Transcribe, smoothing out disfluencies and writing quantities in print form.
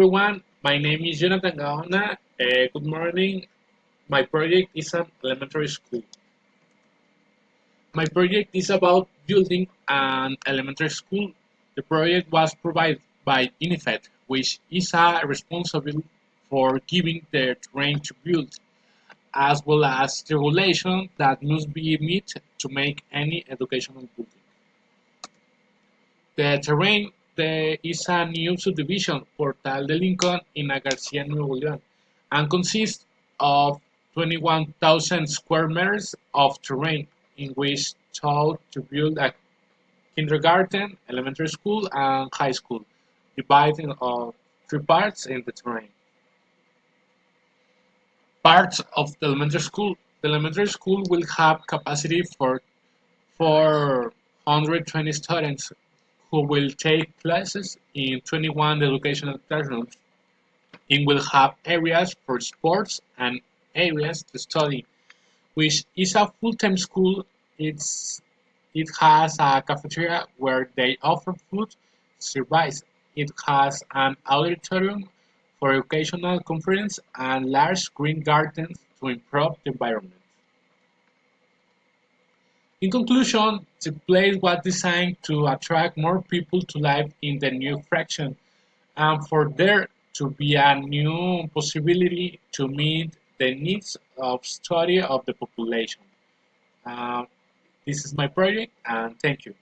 everyone, my name is Jonathan Gaona. Good morning. My project is an elementary school. My project is about building an elementary school. The project was provided by INIFED, which is responsible for giving the terrain to build, as well as the regulation that must be met to make any educational building. The terrain there is a new subdivision, Portal de Lincoln, in Garcia, Nuevo León, and consists of 21,000 square meters of terrain, in which sought to build a kindergarten, elementary school, and high school, divided into three parts in the terrain. Parts of the elementary school. The elementary school will have capacity for 420 students who will take classes in 21 educational classrooms. It will have areas for sports and areas to study, which is a full-time school. It has a cafeteria where they offer food service. It has an auditorium for educational conference and large green gardens to improve the environment. In conclusion, the place was designed to attract more people to live in the new fraction and for there to be a new possibility to meet the needs of study of the population. Uh, this is my project and thank you.